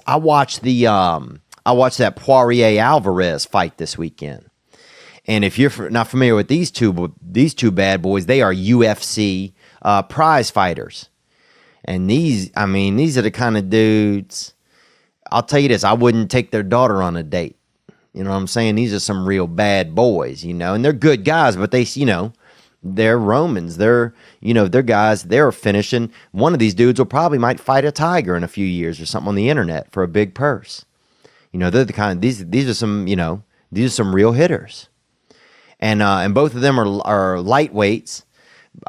I watched that Poirier Alvarez fight this weekend. And if you're not familiar with these two bad boys, they are UFC prize fighters. And these are the kind of dudes, I'll tell you this, I wouldn't take their daughter on a date. You know what I'm saying? These are some real bad boys, and they're good guys, but they're Romans. They're guys, they're finishing. One of these dudes might fight a tiger in a few years or something on the internet for a big purse. They're the kind of, these are some real hitters. And both of them are lightweights,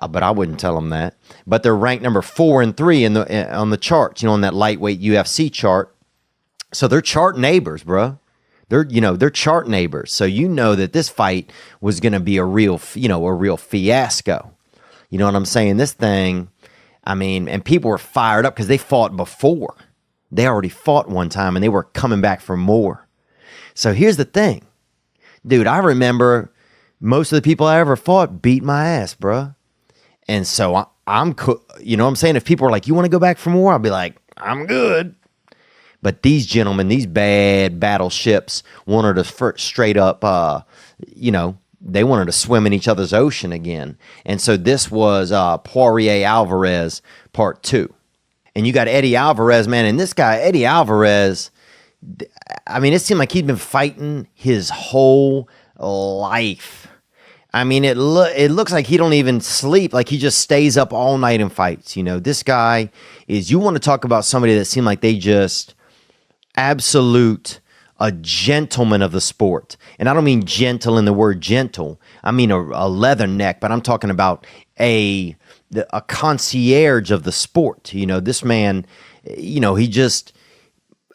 but I wouldn't tell them that. But they're ranked number 4 and 3 on the charts, on that lightweight UFC chart. So they're chart neighbors, bro. They're chart neighbors. So that this fight was going to be a real fiasco. You know what I'm saying? This thing, and people were fired up because they fought before. They already fought one time and they were coming back for more. So here's the thing. Dude, I remember most of the people I ever fought beat my ass, bro. And so I'm you know what I'm saying? If people are like, you want to go back for more? I'll be like, I'm good. But these gentlemen, these bad battleships, wanted to straight up, they wanted to swim in each other's ocean again. And so this was Poirier Alvarez part 2. And you got Eddie Alvarez, man. And this guy, Eddie Alvarez, it seemed like he'd been fighting his whole life. It looks like he don't even sleep. Like he just stays up all night and fights. This guy is, you want to talk about somebody that seemed like they just absolute a gentleman of the sport. And I don't mean gentle in the word gentle. I mean a leatherneck, but I'm talking about a concierge of the sport. This man, he just,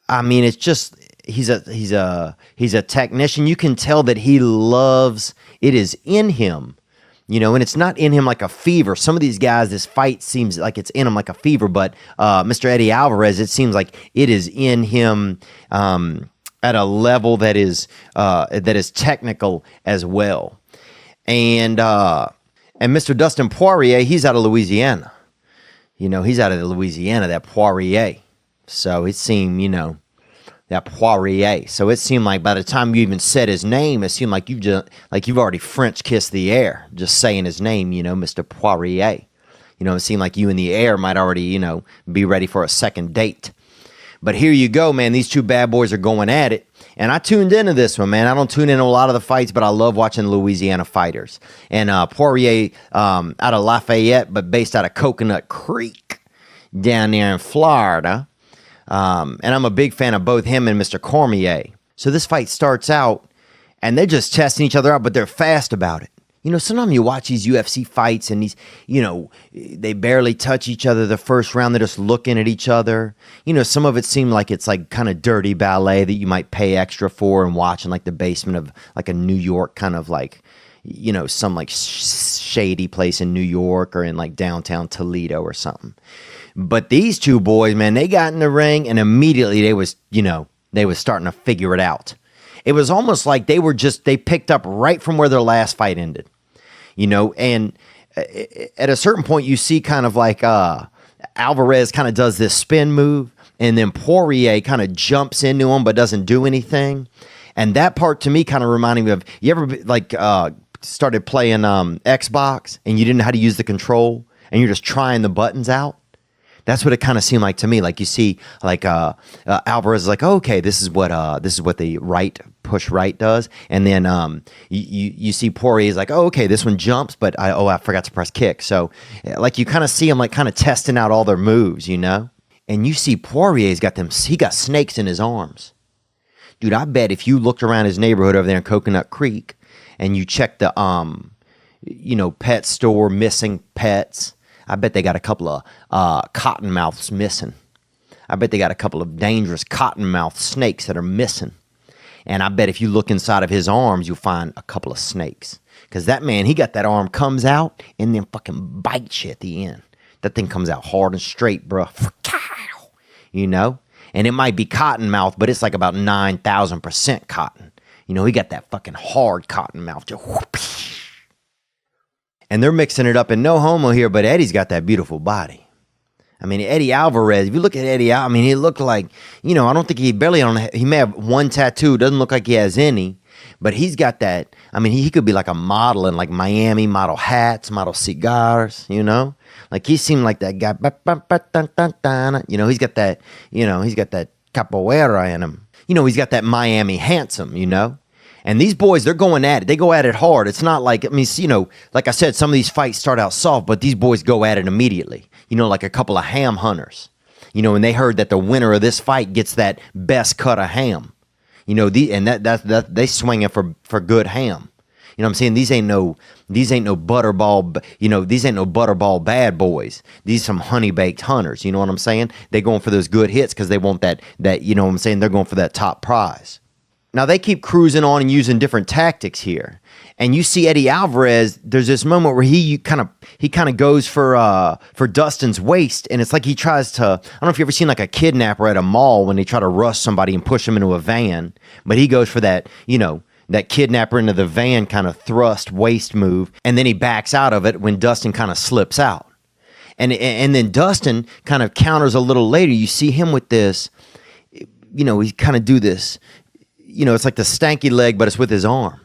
it's just, he's a technician. You can tell that he loves, it is in him. And it's not in him like a fever. Some of these guys, this fight seems like it's in him like a fever, but Mr. Eddie Alvarez, it seems like it is in him at a level that is technical as well. And Mr. Dustin Poirier, he's out of Louisiana. He's out of Louisiana, that Poirier. So it seemed, that Poirier. So it seemed like by the time you even said his name, it seemed like you've already French kissed the air just saying his name, Mr. Poirier. It seemed like you in the air might already, be ready for a second date. But here you go, man. These two bad boys are going at it. And I tuned into this one, man. I don't tune into a lot of the fights, but I love watching Louisiana fighters. And Poirier out of Lafayette, but based out of Coconut Creek down there in Florida. And I'm a big fan of both him and Mr. Cormier. So this fight starts out, and they're just testing each other out, but they're fast about it. Sometimes you watch these UFC fights, and these, they barely touch each other the first round. They're just looking at each other. Some of it seemed like it's like kind of dirty ballet that you might pay extra for and watch in like the basement of like a New York kind of like, some like shady place in New York or in like downtown Toledo or something. But these two boys, man, they got in the ring and immediately they was starting to figure it out. It was almost like they picked up right from where their last fight ended, and at a certain point you see kind of like Alvarez kind of does this spin move and then Poirier kind of jumps into him but doesn't do anything. And that part to me kind of reminded me of, you ever like started playing Xbox and you didn't know how to use the control and you're just trying the buttons out? That's what it kind of seemed like to me. Like you see, like Alvarez is like, oh, okay, this is what the right push right does, and then you see Poirier is like, oh, okay, this one jumps, but I forgot to press kick. So like you kind of see him like kind of testing out all their moves, and you see Poirier's got he got snakes in his arms, dude. I bet if you looked around his neighborhood over there in Coconut Creek and you checked the pet store missing pets. I bet they got a couple of cottonmouths missing. I bet they got a couple of dangerous cottonmouth snakes that are missing. And I bet if you look inside of his arms, you'll find a couple of snakes. Because that man, he got that arm, comes out, and then fucking bites you at the end. That thing comes out hard and straight, bro. And it might be cottonmouth, but it's like about 9,000% cotton. He got that fucking hard cottonmouth. And they're mixing it up, and no homo here, but Eddie's got that beautiful body. I mean, Eddie Alvarez, if you look at Eddie, I mean, he looked like, I don't think he may have one tattoo. Doesn't look like he has any, but he's got that. I mean, he could be like a model in like Miami, model hats, model cigars, Like he seemed like that guy. He's got that, he's got that capoeira in him. He's got that Miami handsome, And these boys, they're going at it. They go at it hard. It's not like, like I said, some of these fights start out soft, but these boys go at it immediately. Like a couple of ham hunters. And they heard that the winner of this fight gets that best cut of ham. That they swinging for good ham. You know what I'm saying? These ain't no butterball, these ain't no butterball bad boys. These some honey baked hunters. You know what I'm saying? They going for those good hits because they want that, you know what I'm saying? They're going for that top prize. Now they keep cruising on and using different tactics here. And you see Eddie Alvarez, there's this moment where he kind of goes for Dustin's waist, and it's like he tries to, I don't know if you ever seen like a kidnapper at a mall when they try to rush somebody and push them into a van, but he goes for that, that kidnapper into the van kind of thrust waist move, and then he backs out of it when Dustin kind of slips out. And then Dustin kind of counters a little later. You see him with this, he kind of do this, it's like the stanky leg, but it's with his arm.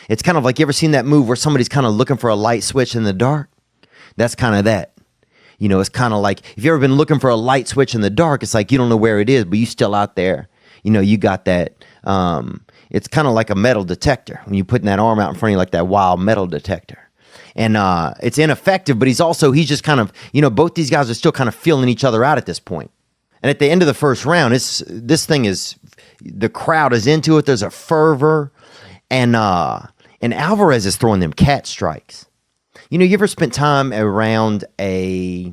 It's kind of like, you ever seen that move where somebody's kind of looking for a light switch in the dark? That's kind of that. It's kind of like, if you've ever been looking for a light switch in the dark, it's like you don't know where it is, but you still out there. You got that. It's kind of like a metal detector when you putting that arm out in front of you like that wild metal detector. And it's ineffective, but he's just kind of, both these guys are still kind of feeling each other out at this point. And at the end of the first round, the crowd is into it. There's a fervor. And Alvarez is throwing them cat strikes. You ever spent time around a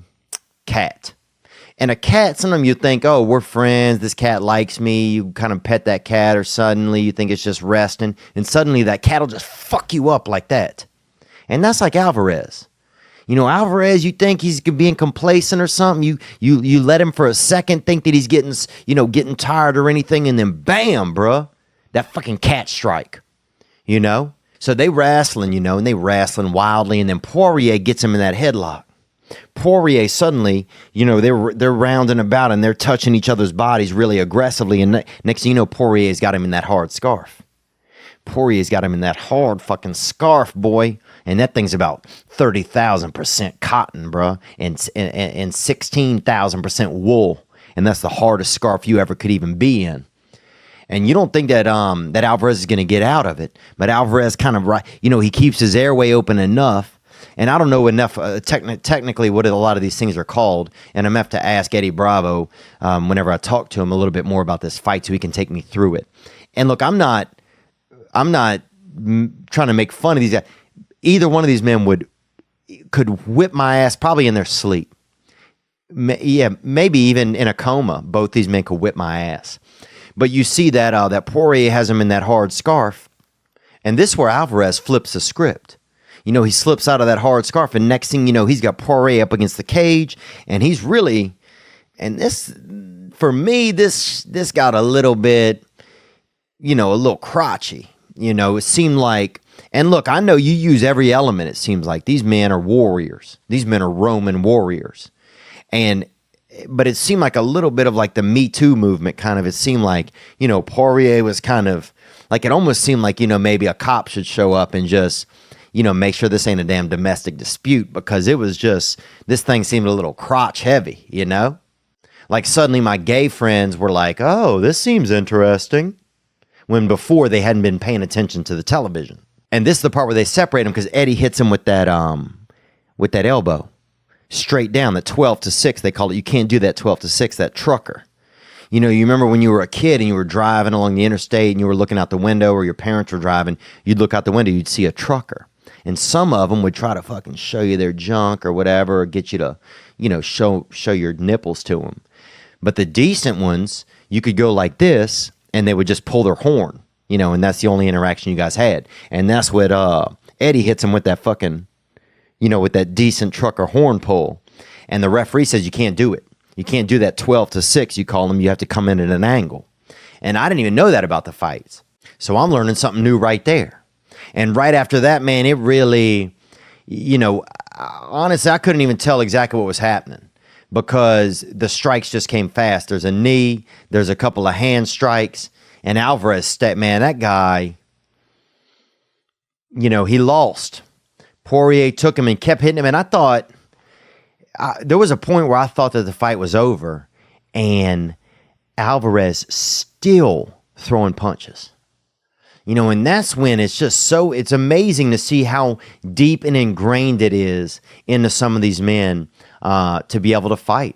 cat? And a cat, sometimes you think, oh, we're friends. This cat likes me. You kind of pet that cat, or suddenly you think it's just resting. And suddenly that cat will just fuck you up like that. And that's like Alvarez. Alvarez, you think he's being complacent or something. You let him for a second think that he's getting tired or anything. And then bam, bruh, that fucking cat strike. So they wrestling, and they wrestling wildly, and then Poirier gets him in that headlock. Poirier suddenly, they're rounding about and they're touching each other's bodies really aggressively, and next thing you know, Poirier's got him in that hard scarf. Poirier's got him in that hard fucking scarf, boy, and that thing's about 30,000% cotton, bruh, and 16,000% wool, and that's the hardest scarf you ever could even be in. And you don't think that that Alvarez is going to get out of it, but Alvarez kind of, he keeps his airway open enough. And I don't know enough technically what a lot of these things are called. And I'm going to have to ask Eddie Bravo whenever I talk to him a little bit more about this fight so he can take me through it. And look, I'm not trying to make fun of these guys. Either one of these men could whip my ass probably in their sleep. Maybe even in a coma, both these men could whip my ass. But you see that Poirier has him in that hard scarf. And this is where Alvarez flips the script. He slips out of that hard scarf, and next thing you know, he's got Poirier up against the cage, and he's really, and this, for me, this got a little bit, a little crotchy. It seemed like, and look, I know you use every element, it seems like. These men are warriors. These men are Roman warriors. But it seemed like a little bit of like the Me Too movement kind of. It seemed like, Poirier was kind of, like it almost seemed like, maybe a cop should show up and just, make sure this ain't a damn domestic dispute, because it was just, this thing seemed a little crotch heavy, Like suddenly my gay friends were like, oh, this seems interesting, when before they hadn't been paying attention to the television. And this is the part where they separate them, because Eddie hits him with that elbow. Straight down, the 12-6, they call it. You can't do that 12-6, that trucker. You remember when you were a kid and you were driving along the interstate and you were looking out the window, or your parents were driving, you'd look out the window, you'd see a trucker. And some of them would try to fucking show you their junk or whatever, or get you to, show your nipples to them. But the decent ones, you could go like this and they would just pull their horn, and that's the only interaction you guys had. And that's what Eddie hits him with that fucking, with that decent trucker horn pull. And the referee says you can't do it. You can't do that 12-6, you call them. You have to come in at an angle. And I didn't even know that about the fights. So I'm learning something new right there. And right after that, man, it really, honestly, I couldn't even tell exactly what was happening. because the strikes just came fast. There's a knee, there's a couple of hand strikes, and Alvarez, that guy, he lost. Poirier took him and kept hitting him, and I thought, there was a point where I thought that the fight was over, and Alvarez still throwing punches. And that's when it's amazing to see how deep and ingrained it is into some of these men to be able to fight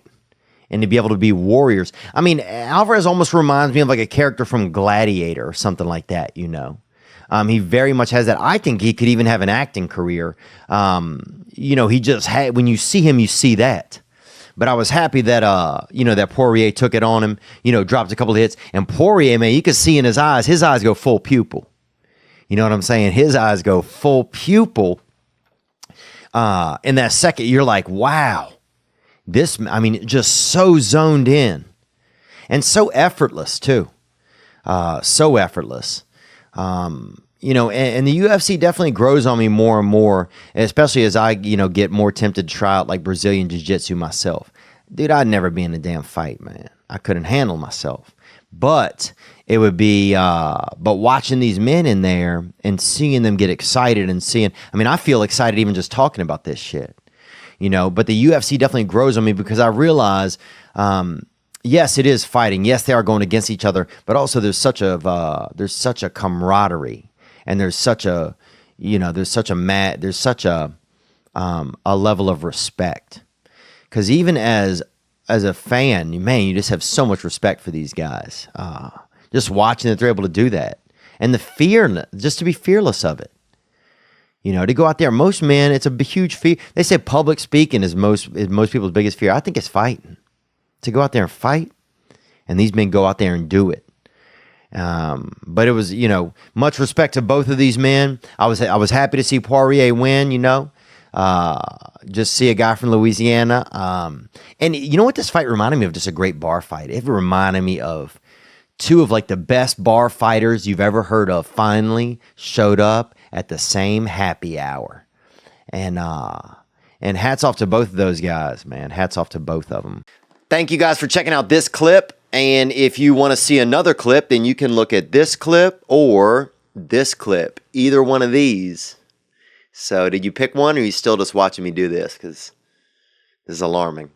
and to be able to be warriors. I mean, Alvarez almost reminds me of like a character from Gladiator or something like that, He very much has that. I think he could even have an acting career. He just had, when you see him, you see that. But I was happy that, that Poirier took it on him, dropped a couple of hits. And Poirier, man, you could see in his eyes go full pupil. You know what I'm saying? His eyes go full pupil. In that second, you're like, wow. Just so zoned in. And so effortless, too. So effortless. And the UFC definitely grows on me more and more, especially as I, get more tempted to try out like Brazilian Jiu-Jitsu myself. Dude, I'd never be in a damn fight, man. I couldn't handle myself. But it would be, but watching these men in there and seeing them get excited and I feel excited even just talking about this shit, but the UFC definitely grows on me because I realize, yes, it is fighting. Yes, they are going against each other, but also there's such a camaraderie. And there's such a level of respect, because even as a fan, man, you just have so much respect for these guys. Just watching that they're able to do that, and the fear, just to be fearless of it. To go out there. Most men, it's a huge fear. They say public speaking is most people's biggest fear. I think it's fighting. To go out there and fight, and these men go out there and do it. But it was, much respect to both of these men. I was happy to see Poirier win, just see a guy from Louisiana. And you know what this fight reminded me of? Just a great bar fight. It reminded me of two of like the best bar fighters you've ever heard of finally showed up at the same happy hour. And hats off to both of those guys, man. Hats off to both of them. Thank you guys for checking out this clip. And if you want to see another clip, then you can look at this clip or this clip, either one of these. So did you pick one, or are you still just watching me do this? Because this is alarming.